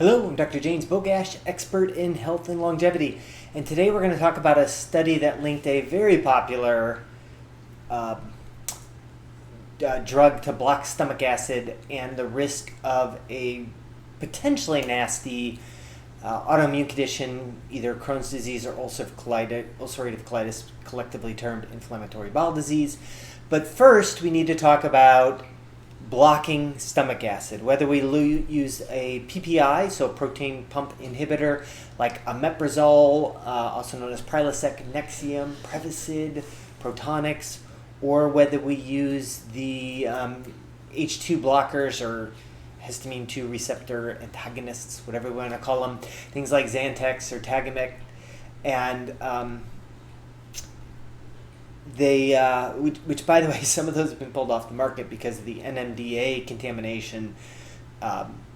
Hello, I'm Dr. James Bogash, expert in health and longevity, and today we're going to talk about a study that linked a very popular drug to block stomach acid and the risk of a potentially nasty autoimmune condition, either Crohn's disease or ulcerative colitis, collectively termed inflammatory bowel disease. But first, we need to talk about blocking stomach acid, whether we use a PPI, so protein pump inhibitor, like omeprazole, also known as Prilosec, Nexium, Prevacid, Protonix, or whether we use the H2 blockers or histamine 2 receptor antagonists, whatever we want to call them, things like Xantex or Tagamet, and which by the way, some of those have been pulled off the market because of the NMDA contamination.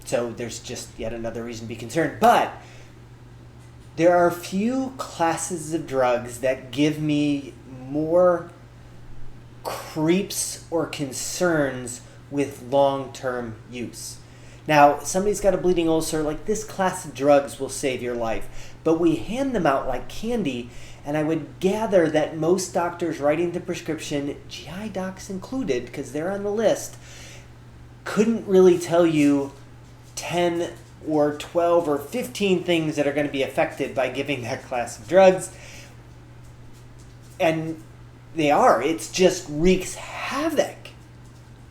So there's just yet another reason to be concerned. But there are a few classes of drugs that give me more creeps or concerns with long-term use. Now, somebody's got a bleeding ulcer, like this class of drugs will save your life, but we hand them out like candy, and I would gather that most doctors writing the prescription, GI docs included, because they're on the list, couldn't really tell you 10 or 12 or 15 things that are going to be affected by giving that class of drugs. And it just wreaks havoc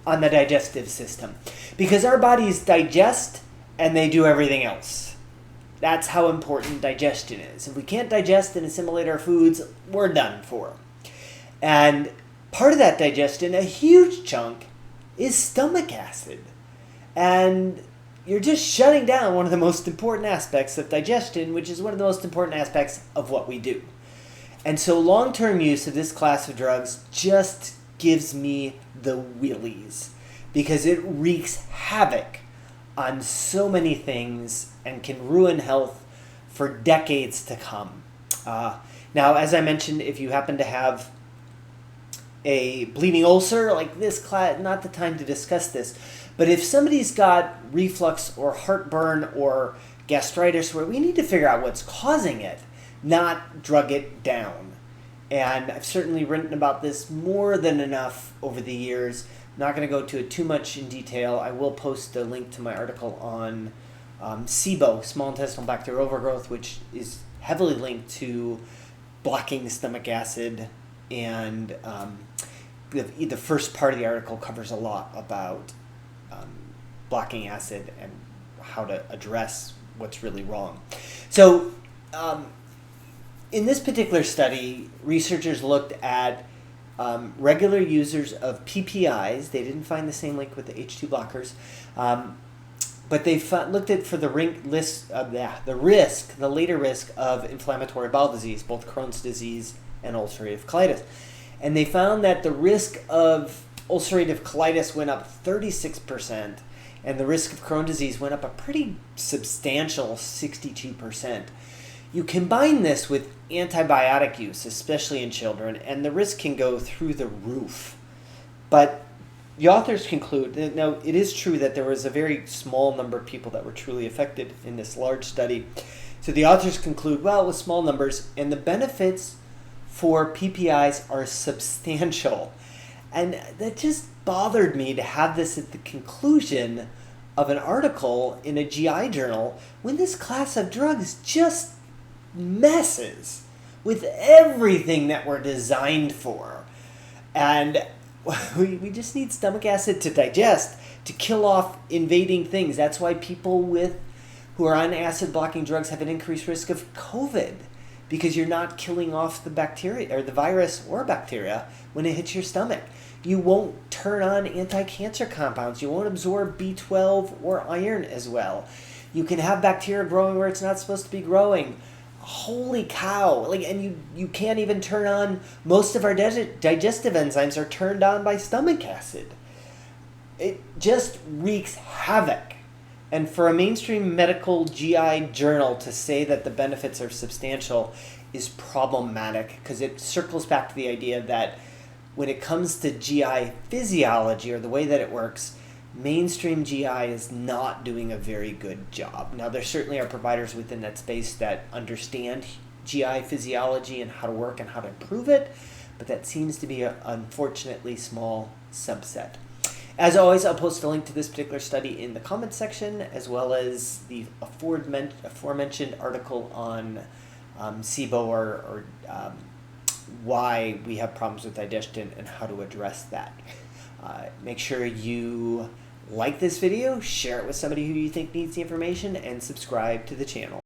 on the digestive system, because our bodies digest and they do everything else. That's how important digestion is. If we can't digest and assimilate our foods, we're done for. And part of that digestion, a huge chunk, is stomach acid. And you're just shutting down one of the most important aspects of digestion, which is one of the most important aspects of what we do. And so long-term use of this class of drugs just gives me the willies, because it wreaks havoc on so many things and can ruin health for decades to come. Now, as I mentioned, if you happen to have a bleeding ulcer, like this class, not the time to discuss this, but if somebody's got reflux or heartburn or gastritis, where we need to figure out what's causing it, not drug it down. And I've certainly written about this more than enough over the years. I'm not going to go to it too much in detail. I will post a link to my article on SIBO, small intestinal bacterial overgrowth, which is heavily linked to blocking stomach acid. And the first part of the article covers a lot about blocking acid and how to address what's really wrong. So in this particular study, researchers looked at regular users of PPIs. They didn't find the same link with the H2 blockers, but they looked at for the later risk of inflammatory bowel disease, both Crohn's disease and ulcerative colitis. And they found that the risk of ulcerative colitis went up 36%, and the risk of Crohn's disease went up a pretty substantial 62%. You combine this with antibiotic use, especially in children, and the risk can go through the roof. But the authors conclude, now it is true that there was a very small number of people that were truly affected in this large study. So the authors conclude, well, with small numbers, and the benefits for PPIs are substantial. And that just bothered me to have this at the conclusion of an article in a GI journal when this class of drugs just messes with everything that we're designed for. And we just need stomach acid to digest, to kill off invading things. That's why people who are on acid blocking drugs have an increased risk of COVID, because you're not killing off the bacteria or the virus or bacteria when it hits your stomach. You won't turn on anti-cancer compounds. You won't absorb B12 or iron as well. You can have bacteria growing where it's not supposed to be growing. Holy cow. And you can't even turn on, most of our digestive enzymes are turned on by stomach acid. It just wreaks havoc. And for a mainstream medical GI journal to say that the benefits are substantial is problematic, because it circles back to the idea that when it comes to GI physiology, or the way that it works, mainstream GI is not doing a very good job. Now, there certainly are providers within that space that understand GI physiology and how to work and how to improve it, but that seems to be an unfortunately small subset. As always, I'll post a link to this particular study in the comments section, as well as the aforementioned article on SIBO or why we have problems with digestion and how to address that. Make sure you like this video, share it with somebody who you think needs the information, and subscribe to the channel.